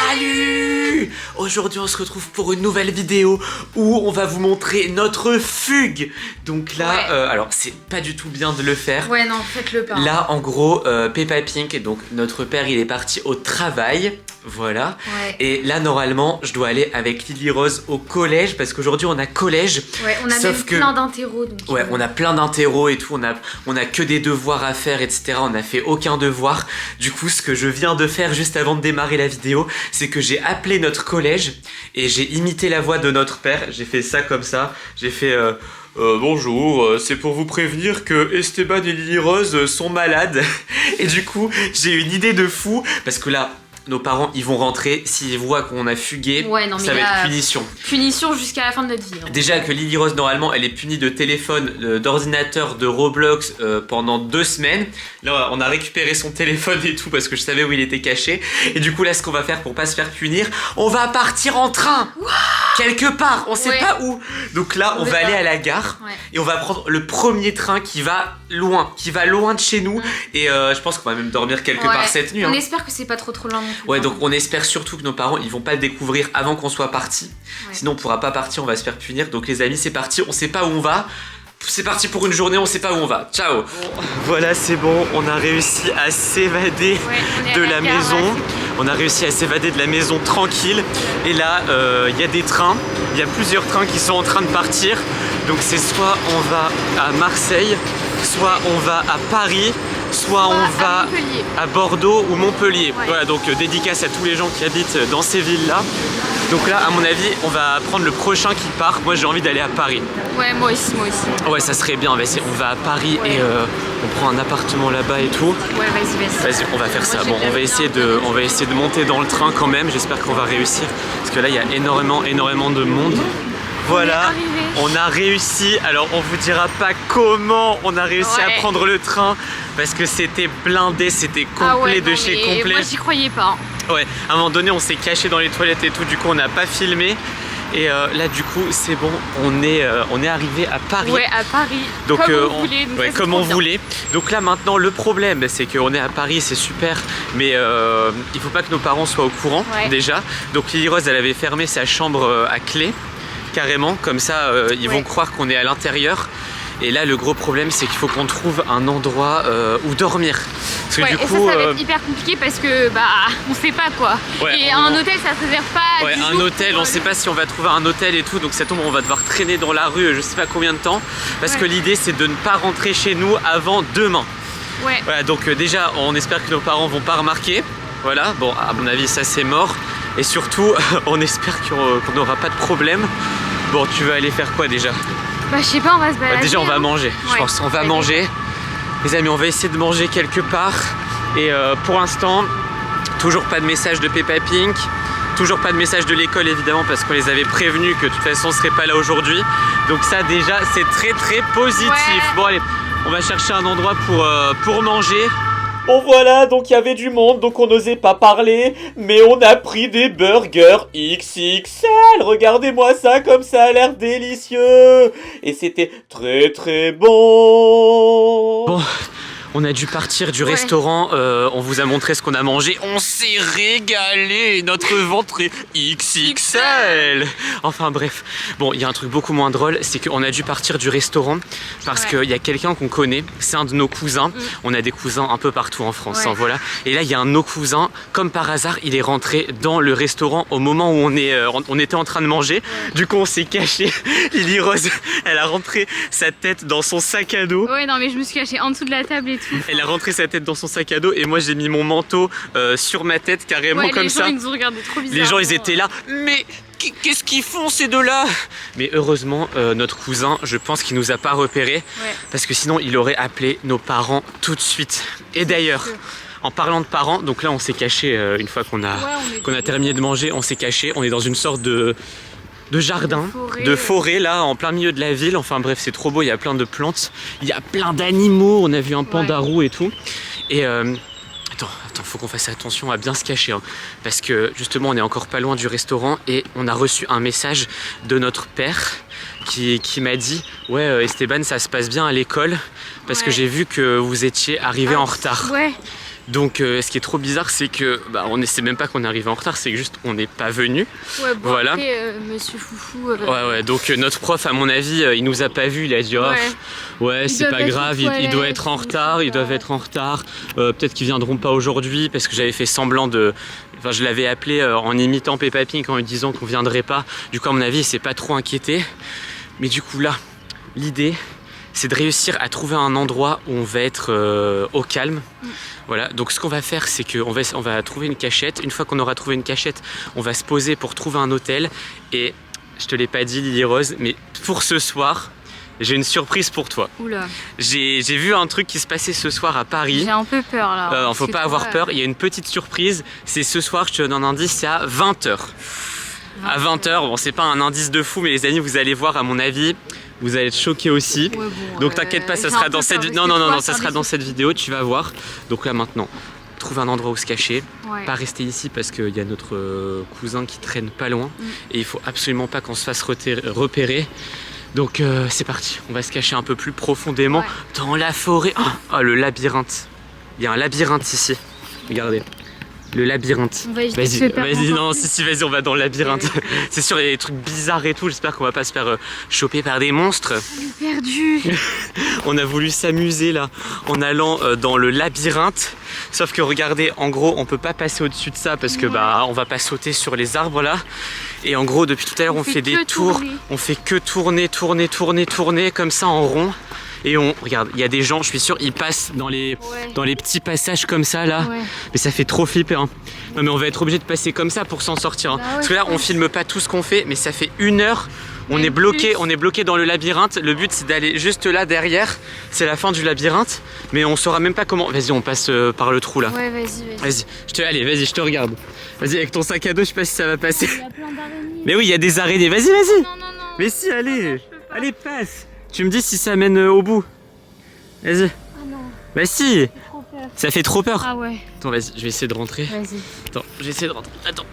Salut! Aujourd'hui on se retrouve pour une nouvelle vidéo où on va vous montrer notre fugue. Donc là, alors c'est pas du tout bien de le faire. Ouais non, faites-le pas. Là en gros, Peppa Pink, donc notre père il est parti au travail. Voilà. Ouais. Et là normalement je dois aller avec Lily Rose au collège parce qu'aujourd'hui on a collège. Ouais, on a même plein d'interros. Ouais, on a plein d'interros et tout, on a que des devoirs à faire, etc. On n'a fait aucun devoir. Du coup, ce que je viens de faire juste avant de démarrer la vidéo, c'est que j'ai appelé notre collège et j'ai imité la voix de notre père. J'ai fait ça comme ça. J'ai fait bonjour, c'est pour vous prévenir que Esteban et Lily Rose sont malades. Et du coup, j'ai une idée de fou parce que là, nos parents ils vont rentrer, s'ils voient qu'on a fugué, ça va être punition. Punition jusqu'à la fin de notre vie. Hein. Déjà que Lily Rose normalement elle est punie de téléphone, d'ordinateur, de Roblox pendant 2 semaines. Là on a récupéré son téléphone et tout parce que je savais où il était caché. Et du coup là ce qu'on va faire pour pas se faire punir, on va partir en train. Wow, quelque part, on sait pas où. Donc là on va aller à la gare et on va prendre le premier train qui va loin de chez nous. Et je pense qu'on va même dormir quelque part cette nuit. On espère que c'est pas trop loin. Ouais, donc on espère surtout que nos parents ils vont pas le découvrir avant qu'on soit parti. Sinon on pourra pas partir, on va se faire punir. Donc les amis, c'est parti, on sait pas où on va. C'est parti pour une journée, on sait pas où on va. Ciao. Voilà, c'est bon, on a réussi à s'évader de la maison. On a réussi à s'évader de la maison tranquille. Et là, il y a des trains. Il y a plusieurs trains qui sont en train de partir. Donc c'est soit on va à Marseille, soit on va à Paris, soit on va à Bordeaux ou Montpellier. Voilà, donc dédicace à tous les gens qui habitent dans ces villes-là. Donc là, à mon avis, on va prendre le prochain qui part. Moi, j'ai envie d'aller à Paris. Ouais, moi aussi. Ouais, ça serait bien. On va à Paris et on prend un appartement là-bas et tout. Ouais, vas-y. Vas-y, on va faire ça. Bon, on va essayer de monter dans le train quand même. J'espère qu'on va réussir. Parce que là, il y a énormément de monde. Voilà, on a réussi. Alors, on vous dira pas comment on a réussi à prendre le train. Parce que c'était blindé, c'était complet de chez complet. Moi, j'y croyais pas. Ouais, à un moment donné, on s'est caché dans les toilettes et tout. Du coup, on n'a pas filmé. Et là, du coup, c'est bon, on est arrivé à Paris. Ouais, à Paris. Donc, comme on voulait. Donc là, maintenant, le problème, c'est qu'on est à Paris, c'est super. Mais il faut pas que nos parents soient au courant, déjà. Donc, Lily Rose, elle avait fermé sa chambre à clé. Carrément, comme ça ils vont croire qu'on est à l'intérieur. Et là le gros problème c'est qu'il faut qu'on trouve un endroit où dormir. Parce que du coup, ça va être hyper compliqué parce que on sait pas quoi. Et un hôtel ça se réserve pas. Ouais, un hôtel, on sait pas si on va trouver un hôtel et tout. Donc ça tombe, on va devoir traîner dans la rue je sais pas combien de temps. Parce que l'idée c'est de ne pas rentrer chez nous avant demain. Voilà, donc déjà on espère que nos parents vont pas remarquer. Voilà, bon à mon avis ça c'est mort. Et surtout, on espère qu'on n'aura pas de problème. Bon, tu veux aller faire quoi déjà? Je sais pas, on va se balader. Déjà, on va manger. Je pense qu'on va manger. Les amis, on va essayer de manger quelque part. Et pour l'instant, toujours pas de message de Peppa Pink. Toujours pas de message de l'école, évidemment, parce qu'on les avait prévenus que de toute façon, on serait pas là aujourd'hui. Donc ça, déjà, c'est très positif. Bon, allez, on va chercher un endroit pour manger. Bon voilà, donc il y avait du monde, donc on n'osait pas parler, mais on a pris des burgers XXL. Regardez-moi ça, comme ça a l'air délicieux. Et c'était très bon. Bon, on a dû partir du restaurant, on vous a montré ce qu'on a mangé. On s'est régalé, notre ventre est XXL. Enfin bref, bon, il y a un truc beaucoup moins drôle, c'est qu'on a dû partir du restaurant parce qu'il y a quelqu'un qu'on connaît, c'est un de nos cousins. On a des cousins un peu partout en France, hein, voilà. Et là, il y a un de nos cousins, comme par hasard, il est rentré dans le restaurant au moment où on était en train de manger. Du coup, on s'est caché. Lily Rose, elle a rentré sa tête dans son sac à dos. Ouais, non, mais je me suis cachée en dessous de la table et tout. Elle a rentré sa tête dans son sac à dos et moi j'ai mis mon manteau sur ma tête carrément comme ça. Les gens ils nous ont regardé trop bizarre. Les gens ils étaient là, mais qu'est-ce qu'ils font ces deux-là? Mais heureusement notre cousin, je pense qu'il nous a pas repérés parce que sinon il aurait appelé nos parents tout de suite. Et d'ailleurs, en parlant de parents, donc là on s'est caché une fois qu'on a terminé de manger, on s'est caché, on est dans une sorte de jardin, de forêt là en plein milieu de la ville. Enfin bref, c'est trop beau, il y a plein de plantes, il y a plein d'animaux, on a vu un panda roux et tout. Et attends, faut qu'on fasse attention à bien se cacher hein, parce que justement on est encore pas loin du restaurant et on a reçu un message de notre père qui m'a dit ouais Esteban, ça se passe bien à l'école parce que j'ai vu que vous étiez arrivé en retard. Donc ce qui est trop bizarre, c'est que on ne sait même pas qu'on est arrivé en retard, c'est que juste on n'est pas venu. Ouais, bon, voilà. Après, monsieur Foufou. Ouais, donc notre prof, à mon avis, il nous a pas vu, il a dit ouais c'est pas grave, il doit être en retard, ils doivent être en retard. Peut-être qu'ils viendront pas aujourd'hui parce que j'avais fait semblant de. Enfin, je l'avais appelé en imitant Peppa Pig en lui disant qu'on viendrait pas. Du coup, à mon avis, il s'est pas trop inquiété. Mais du coup, là, l'idée, c'est de réussir à trouver un endroit où on va être au calme. Voilà, donc ce qu'on va faire, c'est qu'on va trouver une cachette. Une fois qu'on aura trouvé une cachette, on va se poser pour trouver un hôtel. Et je te l'ai pas dit, Lily Rose, mais pour ce soir, j'ai une surprise pour toi. Oula. J'ai vu un truc qui se passait ce soir à Paris. J'ai un peu peur là. Faut pas avoir peur, il y a une petite surprise. C'est ce soir, je te donne un indice, c'est à 20h. À 20h, bon c'est pas un indice de fou, mais les amis, vous allez voir, à mon avis, vous allez être choqués aussi. Ouais, bon, donc t'inquiète pas, ça sera dans cette vidéo. Non, ça sera dans cette vidéo, tu vas voir. Donc là maintenant, trouve un endroit où se cacher. Ouais. Pas rester ici parce qu'il y a notre cousin qui traîne pas loin. Et il faut absolument pas qu'on se fasse repérer. Donc c'est parti, on va se cacher un peu plus profondément dans la forêt. Oh, le labyrinthe. Il y a un labyrinthe ici. Regardez. Le labyrinthe. Vas-y, non, si, vas-y, on va dans le labyrinthe. C'est sûr, il y a des trucs bizarres et tout. J'espère qu'on va pas se faire choper par des monstres. On est perdu. On a voulu s'amuser là en allant dans le labyrinthe. Sauf que regardez, en gros, on peut pas passer au-dessus de ça parce que on va pas sauter sur les arbres là. Et en gros, depuis tout à l'heure, on fait des tours. On fait que tourner comme ça en rond. Et regarde, il y a des gens, je suis sûr, ils passent dans les petits passages comme ça là. Mais ça fait trop flipper. Hein. Non mais on va être obligé de passer comme ça pour s'en sortir. Hein. Parce que là, on filme pas tout ce qu'on fait, mais ça fait 1 heure. On est bloqué dans le labyrinthe. Le but, c'est d'aller juste là derrière. C'est la fin du labyrinthe, mais on saura même pas comment. Vas-y, on passe par le trou là. Ouais, vas-y. Allez, vas-y, je te regarde. Vas-y, avec ton sac à dos, je sais pas si ça va passer. Il y a plein d'araignées. Mais oui, il y a des araignées. Vas-y. Non. Mais si, allez. Allez, passe. Tu me dis si ça mène au bout. Vas-y. Ah non. Bah si. Trop peur. Ça fait trop peur. Ah ouais. Attends, vas-y, je vais essayer de rentrer. Vas-y. Attends, je vais essayer de rentrer. Attends.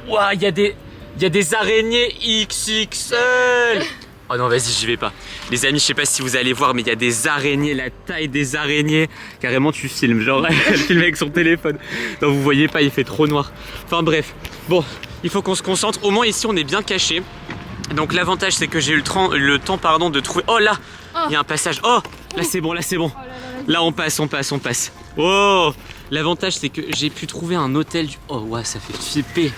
Ouah, il y a des araignées XXL. Oh non, vas-y, j'y vais pas. Les amis, je sais pas si vous allez voir, mais il y a des araignées, la taille des araignées. Carrément, tu filmes. Genre, elle filme avec son téléphone. Non, vous voyez pas, il fait trop noir. Enfin bref. Bon, il faut qu'on se concentre. Au moins ici, on est bien caché. Donc l'avantage, c'est que j'ai eu le temps de trouver... Oh là, il y a un passage. Oh, là c'est bon. Là on passe. Oh, l'avantage, c'est que j'ai pu trouver un hôtel. Oh ouais, ça fait flipper.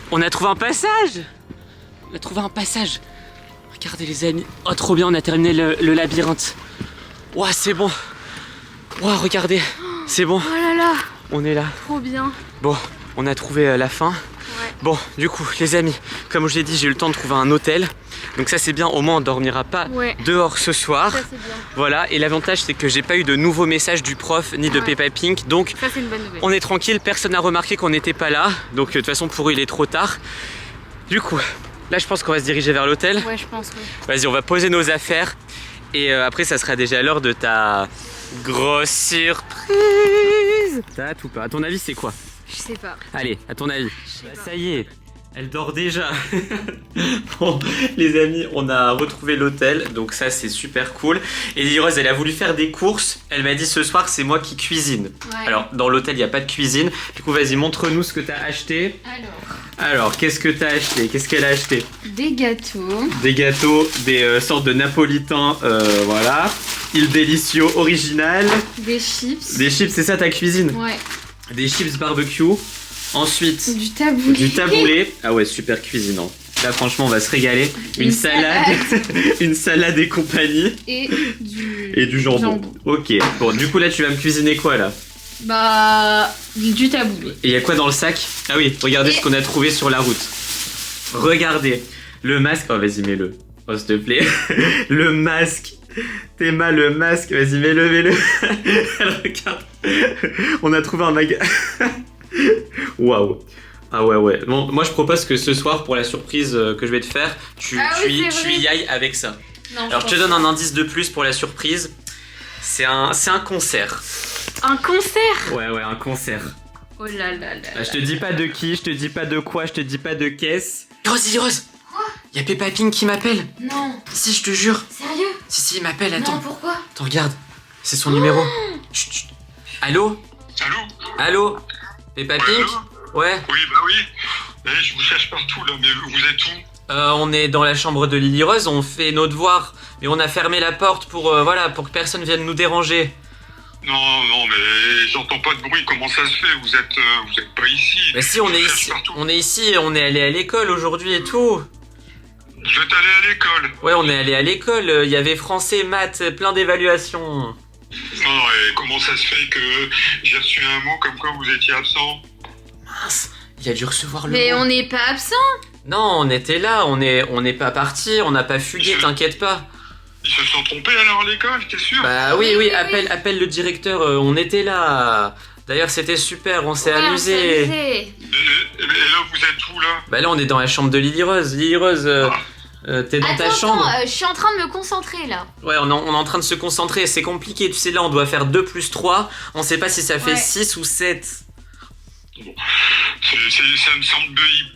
On a trouvé un passage. Regardez les amis. Oh, trop bien, on a terminé le labyrinthe. Ouais, c'est bon. Ouais, regardez, c'est bon. Oh là là. On est là. Trop bien. Bon, on a trouvé la fin. Bon, du coup, les amis, comme je l'ai dit, j'ai eu le temps de trouver un hôtel. Donc ça, c'est bien, au moins on dormira pas dehors ce soir. Ça, c'est bien. Voilà, et l'avantage, c'est que j'ai pas eu de nouveaux messages du prof ni de Peppa Pig. Donc ça, c'est une bonne nouvelle. On est tranquille, personne n'a remarqué qu'on n'était pas là. Donc de toute façon, pour eux, il est trop tard. Du coup, là, je pense qu'on va se diriger vers l'hôtel. Ouais, je pense, Vas-y, on va poser nos affaires. Et après, ça sera déjà l'heure de ta grosse surprise. T'as hâte ou pas? À ton avis, c'est quoi? Je sais pas. Allez, à ton avis. Ça y est, elle dort déjà. Bon, les amis, on a retrouvé l'hôtel, donc ça c'est super cool. Et Lily Rose, elle a voulu faire des courses. Elle m'a dit ce soir, c'est moi qui cuisine. Alors, dans l'hôtel, il n'y a pas de cuisine. Du coup, vas-y, montre-nous ce que tu as acheté. Alors, qu'est-ce que tu as acheté? Qu'est-ce qu'elle a acheté? Des gâteaux. Des gâteaux, des sortes de napolitains, voilà. Il Delicio original. Des chips. Des chips, c'est ça ta cuisine? Ouais. Des chips barbecue. Ensuite, du taboulé. Du taboulé. Ah ouais, super cuisinant. Là, franchement, on va se régaler. Une salade. Une salade et compagnie. Et du jambon. Ok. Bon, du coup, là, tu vas me cuisiner quoi, là? Bah, du taboulé. Et il y a quoi dans le sac? Ah oui, regardez ce qu'on a trouvé sur la route. Regardez. Le masque. Oh, vas-y, mets-le. Oh, s'il te plaît. Le masque. Théma, le masque. Vas-y, mets-le. Alors, regarde. On a trouvé un magasin. Waouh. Ah ouais. Bon, moi je propose que ce soir, pour la surprise que je vais te faire, tu y ailles avec ça. Non, alors je te donne un indice de plus pour la surprise. C'est un concert. Un concert? Ouais, un concert. Oh là là. Je te dis pas de qui, je te dis pas de quoi, je te dis pas de qu'est-ce. Rose. Quoi? Y'a Peppa Pig qui m'appelle. Non. Si, je te jure. Sérieux? Si, il m'appelle, attends. Non, pourquoi? Attends, regarde. C'est son numéro. Chut, chut. Allô? Allô? Allô? Peppa Pink? Ouais. Oui, bah oui. Je vous cherche partout là, mais vous êtes où? On est dans la chambre de Lily Rose, on fait nos devoirs, mais on a fermé la porte pour, voilà, pour que personne vienne nous déranger. Non, mais j'entends pas de bruit, comment ça se fait? Vous êtes pas ici. Mais si, on est ici, on est allé à l'école aujourd'hui et tout. Vous êtes allé à l'école? Ouais, on est allé à l'école, il y avait français, maths, plein d'évaluations. Non, et comment ça se fait que j'ai reçu un mot comme quoi vous étiez absent? Mince, il a dû recevoir le Mais mot. on n'est pas absent. Non, on était là, on n'est pas parti, on n'a pas fugué, t'inquiète pas. Ils se sont trompés alors à l'école, t'es sûr? Bah oui, appelle le directeur, on était là. D'ailleurs, c'était super, on s'est amusé. Et là, vous êtes où là? Bah là, on est dans la chambre de Lily Rose. Lily Rose, t'es dans ta chambre? Je suis en train de me concentrer là. Ouais, on est en train de se concentrer, c'est compliqué, tu sais, là, on doit faire 2 plus 3, on sait pas si ça fait 6 ou 7. Bon. Ça me semble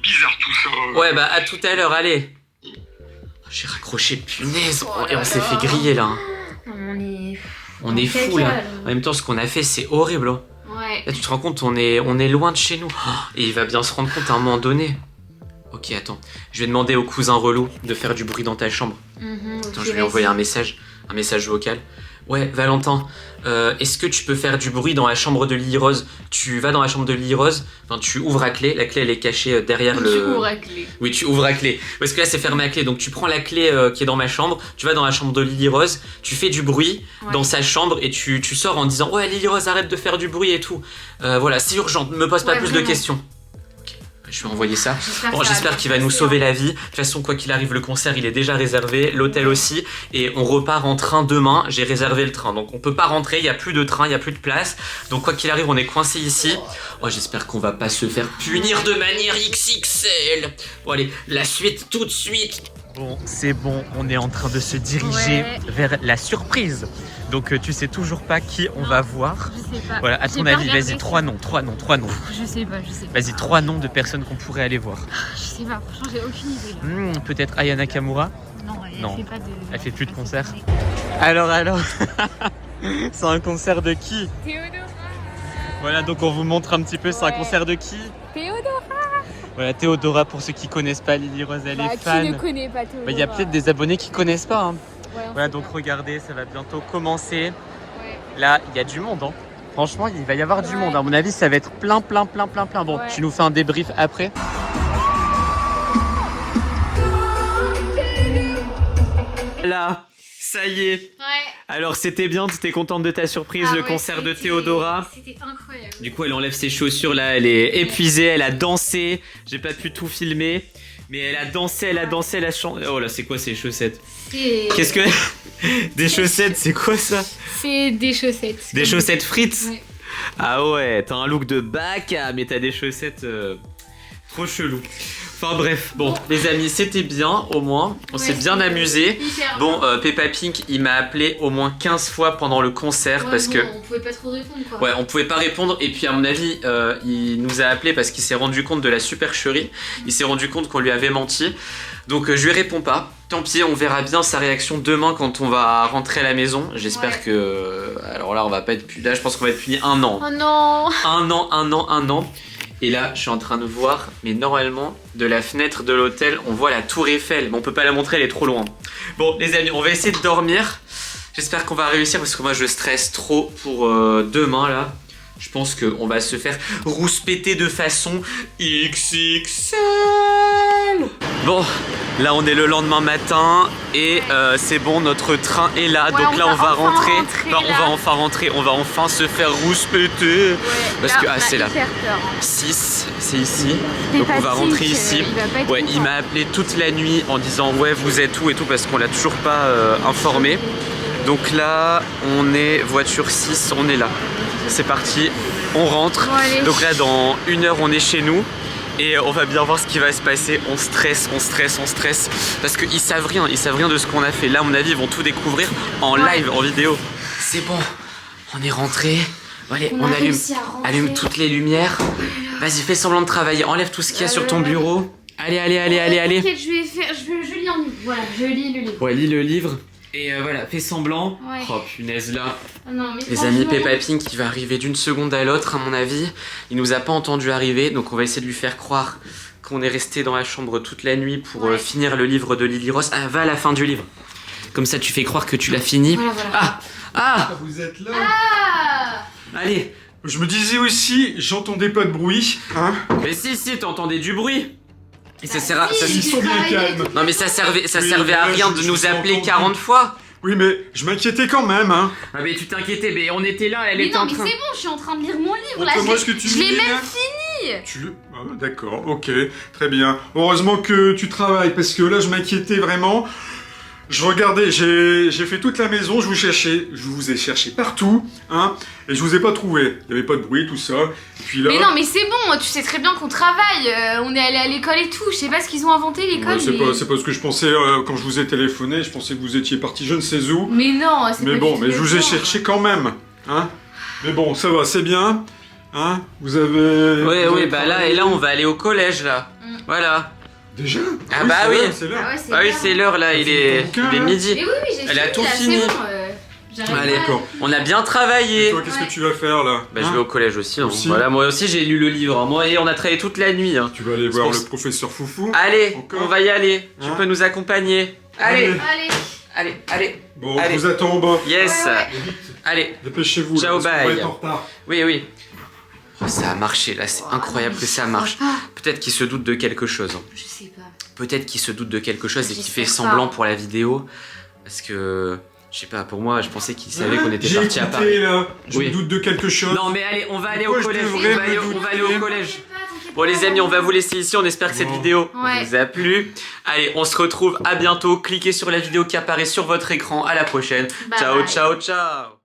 bizarre tout ça. Ouais, bah à tout à l'heure, allez. J'ai raccroché, punaise, et on s'est fait griller là. On est fou là. En même temps, ce qu'on a fait, c'est horrible. Hein. Ouais. Là, tu te rends compte, on est loin de chez nous. Et il va bien se rendre compte à un moment donné. Ok, attends. Je vais demander au cousin relou de faire du bruit dans ta chambre. Attends, je vais lui envoyer un message vocal. Ouais, Valentin, est-ce que tu peux faire du bruit dans la chambre de Lily Rose? Tu vas dans la chambre de Lily Rose, enfin tu ouvres à clé, la clé elle est cachée derrière le... Tu ouvres à clé. Oui, tu ouvres à clé. Parce que là c'est fermé à clé, donc tu prends la clé qui est dans ma chambre, tu vas dans la chambre de Lily Rose, tu fais du bruit dans sa chambre et tu sors en disant « Ouais Lily Rose, arrête de faire du bruit et tout. Voilà, c'est urgent, ne me pose pas plus de questions. » Je vais envoyer ça. Bon, j'espère qu'il va nous sauver la vie. De toute façon, quoi qu'il arrive, le concert il est déjà réservé, l'hôtel aussi, et on repart en train demain. J'ai réservé le train, donc on peut pas rentrer. Il y a plus de train, il y a plus de place. Donc quoi qu'il arrive, on est coincé ici. Oh, j'espère qu'on va pas se faire punir de manière XXL. Bon allez, la suite tout de suite. Bon, c'est bon, on est en train de se diriger vers la surprise. Donc tu sais toujours pas qui on va voir. Je sais pas. Voilà, à ton avis, vas-y, 3 noms. Je sais pas. Vas-y, 3 noms de personnes qu'on pourrait aller voir. Je sais pas, franchement, j'ai aucune idée là. Peut-être Aya Nakamura. Non, elle fait pas de... Elle fait plus de concerts. Alors c'est un concert de qui? Théodora. Voilà, donc on vous montre un petit peu, c'est un concert de qui? Théodora. Voilà, Théodora, pour ceux qui connaissent pas, Lily Rose, elle est fan. Qui ne connaît pas Théodora? Il y a peut-être des abonnés qui connaissent pas. Hein. Ouais, voilà, donc regardez, ça va bientôt commencer. Ouais. Là, il y a du monde. Hein. Franchement, il va y avoir du monde. À mon avis, ça va être plein. Bon, tu nous fais un débrief après. Là, ça y est. Ouais. Alors, c'était bien, tu étais contente de ta surprise, le concert de Théodora. C'était incroyable. Du coup, elle enlève ses chaussures là, elle est épuisée, elle a dansé. J'ai pas pu tout filmer, mais elle a dansé, elle a chanté. Oh là, c'est quoi ces chaussettes? Qu'est-ce que... Des chaussettes, c'est quoi ça? C'est des chaussettes. Des chaussettes frites? Ouais. Ah ouais, t'as un look de bac, mais t'as des chaussettes trop chelou. Enfin bref, bon les amis, c'était bien au moins, on s'est bien amusé. Bon, Peppa Pink, il m'a appelé au moins 15 fois pendant le concert parce que... On pouvait pas trop répondre quoi. Ouais, on pouvait pas répondre et puis à mon avis, il nous a appelé parce qu'il s'est rendu compte de la supercherie. Il s'est rendu compte qu'on lui avait menti. Donc je lui réponds pas. Tant pis, on verra bien sa réaction demain quand on va rentrer à la maison. J'espère que... Alors là, on va pas être puni. Là, je pense qu'on va être puni 1 an. Oh non. 1 an. Et là, je suis en train de voir, mais normalement, de la fenêtre de l'hôtel, on voit la tour Eiffel. Mais on peut pas la montrer, elle est trop loin. Bon, les amis, on va essayer de dormir. J'espère qu'on va réussir parce que moi, je stresse trop pour demain, là. Je pense qu'on va se faire rouspéter de façon XXL. Bon, là, on est le lendemain matin et c'est bon, notre train est là. Ouais, donc là, on va rentrer. On va enfin rentrer. On va enfin se faire rouspéter. Ouais, parce là, que, c'est là. 6, c'est ici. Donc on va rentrer ici. Ouais, il m'a appelé toute la nuit en disant ouais, vous êtes où et tout parce qu'on l'a toujours pas informé. Donc là, on est voiture 6, on est là. C'est parti, on rentre. Bon, donc là, dans 1 heure, on est chez nous. Et on va bien voir ce qui va se passer. On stresse. Parce qu'ils savent rien de ce qu'on a fait. Là, à mon avis, ils vont tout découvrir en live, en vidéo. C'est bon, on est rentré. Allez, on allume toutes les lumières. Vas-y, fais semblant de travailler. Enlève tout ce qu'il y a sur ton bureau. Allez. T'inquiète, je lis en livre. Voilà, je lis le livre. Ouais, lis le livre. Et voilà, fais semblant. Ouais. Oh punaise là. Non, mais Les amis, franchement- Peppa Pink qui va arriver d'une seconde à l'autre à mon avis. Il nous a pas entendu arriver, donc on va essayer de lui faire croire qu'on est resté dans la chambre toute la nuit pour Ouais. finir le livre de Lily Rose. Ah, va à la fin du livre. Comme ça tu fais croire que tu l'as fini. Voilà. Ah. Ah. Vous êtes là. Ah Allez. Je me disais aussi, j'entendais pas de bruit. Hein? Mais si, t'entendais du bruit. Et ça sert à... si, ça- Ils sont bien calmes. Non mais ça servait Oui, à là, rien de je nous suis appeler entendu. 40 fois. Oui, mais je m'inquiétais quand même. Hein. Ah mais tu t'inquiétais, mais on était là, elle Mais était non, en mais train... c'est bon, je suis en train de lire mon livre là. Montre-moi ce que tu Je l'ai lis, même là. fini. Ah, d'accord, ok, très bien. Heureusement que tu travailles, parce que là, je m'inquiétais vraiment. Je regardais, j'ai fait toute la maison, je vous ai cherché partout, hein, et je vous ai pas trouvé. Il y avait pas de bruit, tout ça. Et puis là... Mais non, mais c'est bon, tu sais très bien qu'on travaille. On est allé à l'école et tout. Je sais pas ce qu'ils ont inventé l'école. Ouais, c'est mais... pas ce que je pensais quand je vous ai téléphoné. Je pensais que vous étiez parti je ne sais où. Mais non, c'est Mais pas bon, du tout mais je vous ai le genre. cherché quand même, hein. Mais bon, ça va, c'est bien. Hein, vous avez... Ouais, vous oui, avez bah là, travaillé. et là on va aller au collège là. Mm. Voilà. Déjà? Ah bah oui. C'est l'heure. Ah ouais, c'est Ah oui, bien. c'est l'heure là, il est midi. Mais oui, j'ai Elle a fini, tout là, fini. c'est bon, j'arrive Allez, pas. d'accord. On a bien Et travaillé. toi, qu'est-ce Ouais. que tu vas faire là? Bah je Hein? vais au collège aussi. Hein. Aussi. Voilà, moi aussi j'ai lu le livre. Hein. Moi et on a travaillé toute la nuit. Hein. Tu vas aller C'est voir pour le ça. professeur Foufou. Allez, Encore on va y aller. Tu Hein peux nous accompagner. Allez, Allez. allez. Bon, Allez. je vous attends en bas. Yes. Ouais, ouais. Allez. Dépêchez-vous. là, Ciao, parce qu'on va bye. être en retard. Oui. Oh, ça a marché là, c'est incroyable que ça marche. Ah, Peut-être qu'il se doute de quelque chose. Hein. je sais pas. Peut-être qu'il se doute de quelque chose et qu'il fait J'espère semblant pas. pour la vidéo. Parce que, je sais pas, pour moi, je pensais qu'il savait qu'on était J'ai parti à écouté, Paris. là. Je Oui. me doute de quelque chose. Non mais allez, on va aller Pourquoi au je collège. devrais On va aller au collège. T'inquiète pas, Bon les amis, on va vous laisser ici. On espère que cette Bon. vidéo Ouais. vous a plu. Allez, on se retrouve à bientôt. Cliquez sur la vidéo qui apparaît sur votre écran. À la prochaine. Bye Ciao, bye. ciao, ciao.